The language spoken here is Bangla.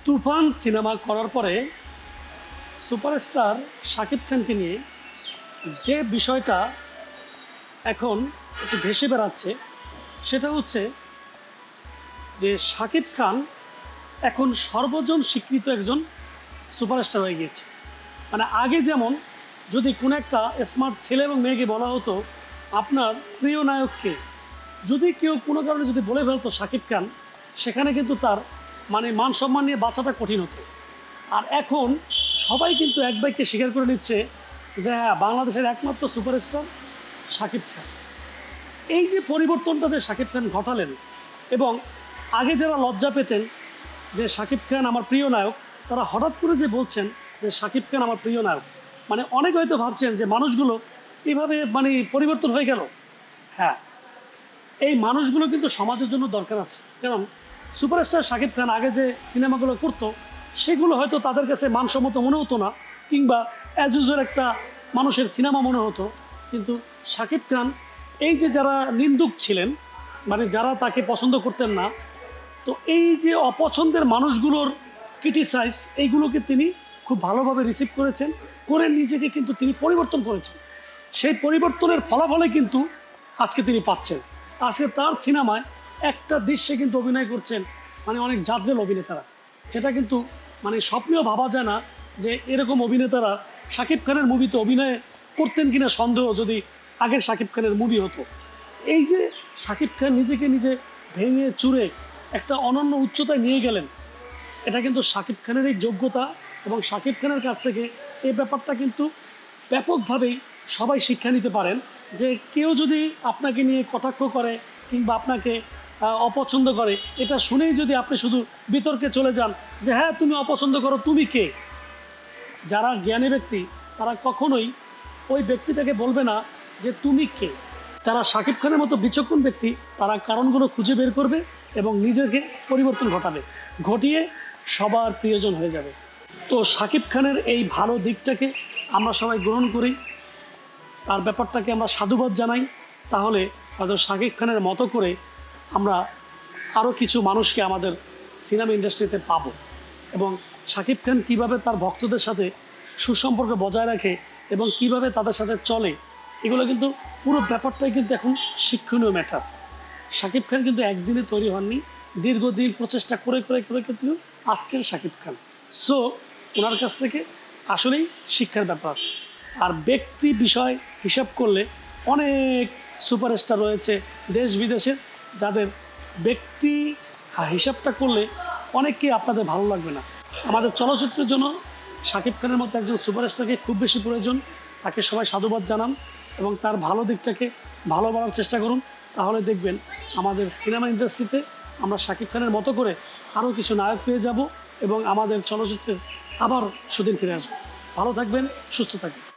তুফান সিনেমা করার পরে সুপারস্টার শাকিব খানকে নিয়ে যে বিষয়টা এখন একটু ভেসে বেড়াচ্ছে সেটা হচ্ছে যে শাকিব খান এখন সর্বজন স্বীকৃত একজন সুপারস্টার হয়ে গিয়েছে। মানে আগে যেমন যদি কোনো একটা স্মার্ট ছেলে এবং মেয়েকে বলা হতো আপনার প্রিয় নায়ককে, যদি কেউ কোনো কারণে যদি বলে ফেলতো শাকিব খান, সেখানে কিন্তু তার মানে মান সম্মান নিয়ে বাঁচাটা কঠিন হতো। আর এখন সবাই কিন্তু এক বাক্যে স্বীকার করে নিচ্ছে যে হ্যাঁ, বাংলাদেশের একমাত্র সুপারস্টার শাকিব খান। এই যে পরিবর্তনটা যে শাকিব খান ঘটালেন, এবং আগে যারা লজ্জা পেতেন যে শাকিব খান আমার প্রিয় নায়ক, তারা হঠাৎ করে যে বলছেন যে শাকিব খান আমার প্রিয় নায়ক, মানে অনেক হয়তো ভাবছেন যে মানুষগুলো এইভাবে মানে পরিবর্তন হয়ে গেল। হ্যাঁ, এই মানুষগুলো কিন্তু সমাজের জন্য দরকার আছে। কারণ সুপারস্টার শাকিব খান আগে যে সিনেমাগুলো করতো সেগুলো হয়তো তাদের কাছে মানসম্মত মনে হতো না, কিংবা অ্যাজ ইউজুয়াল একটা মানুষের সিনেমা মনে হতো। কিন্তু শাকিব খান এই যে যারা নিন্দুক ছিলেন, মানে যারা তাকে পছন্দ করতেন না, তো এই যে অপছন্দের মানুষগুলোর ক্রিটিসাইজ, এইগুলোকে তিনি খুব ভালোভাবে রিসিভ করেছেন, করে নিজেকে কিন্তু তিনি পরিবর্তন করেছেন। সেই পরিবর্তনের ফলাফলে কিন্তু আজকে তিনি পাচ্ছেন। আজকে তার সিনেমায় একটা দৃশ্যে কিন্তু অভিনয় করছেন মানে অনেক জাদরেল অভিনেতারা, যেটা কিন্তু মানে স্বপ্নেও ভাবা যায় না যে এরকম অভিনেতারা শাকিব খানের মুভিতে অভিনয় করতেন কিনা সন্দেহ, যদি আগের শাকিব খানের মুভি হতো। এই যে শাকিব খান নিজেকে নিজে ভেঙে চুরে একটা অনন্য উচ্চতায় নিয়ে গেলেন, এটা কিন্তু শাকিব খানের এই যোগ্যতা, এবং শাকিব খানের কাছ থেকে এই ব্যাপারটা কিন্তু ব্যাপকভাবেই সবাই শিক্ষা নিতে পারেন। যে কেউ যদি আপনাকে নিয়ে কটাক্ষ করে কিংবা আপনাকে অপছন্দ করে, এটা শুনেই যদি আপনি শুধু বিতর্কে চলে যান যে হ্যাঁ তুমি অপছন্দ করো, তুমি কে? যারা জ্ঞানী ব্যক্তি তারা কখনোই ওই ব্যক্তিটাকে বলবে না যে তুমি কে। যারা শাকিব খানের মতো বিচক্ষণ ব্যক্তি, তারা কারণগুলো খুঁজে বের করবে এবং নিজেকে পরিবর্তন ঘটিয়ে সবার প্রিয়জন হয়ে যাবে। তো শাকিব খানের এই ভালো দিকটাকে আমরা সবাই গ্রহণ করি, তার ব্যাপারটাকে আমরা সাধুবাদ জানাই। তাহলে হয়তো শাকিব খানের মতো করে আমরা আরও কিছু মানুষকে আমাদের সিনেমা ইন্ডাস্ট্রিতে পাবো, এবং শাকিব খান কীভাবে তার ভক্তদের সাথে সুসম্পর্ক বজায় রাখে এবং কিভাবে তাদের সাথে চলে, এগুলো কিন্তু পুরো ব্যাপারটাই কিন্তু এখন শিক্ষণীয় ম্যাটার। শাকিব খান কিন্তু একদিনে তৈরি হননি, দীর্ঘদিন প্রচেষ্টা করে করে করে কিন্তু আজকের শাকিব খান। সো ওনার কাছ থেকে আসলেই শিক্ষার ব্যাপার আছে। আর ব্যক্তি বিষয় হিসাব করলে অনেক সুপারস্টার রয়েছে দেশ বিদেশের, যাদের ব্যক্তি হিসাবটা করলে অনেককে আপনাদের ভালো লাগবে না। আমাদের চলচ্চিত্রের জন্য শাকিব খানের মতো একজন সুপারস্টারকে খুব বেশি প্রয়োজন। তাকে সবাই সাধুবাদ জানান এবং তার ভালো দিকটাকে ভালো বলার চেষ্টা করুন। তাহলে দেখবেন আমাদের সিনেমা ইন্ডাস্ট্রিতে আমরা শাকিব খানের মতো করে আরও কিছু নায়ক পেয়ে যাব এবং আমাদের চলচ্চিত্রের আবার সুদিন ফিরে আসবে। ভালো থাকবেন, সুস্থ থাকবেন।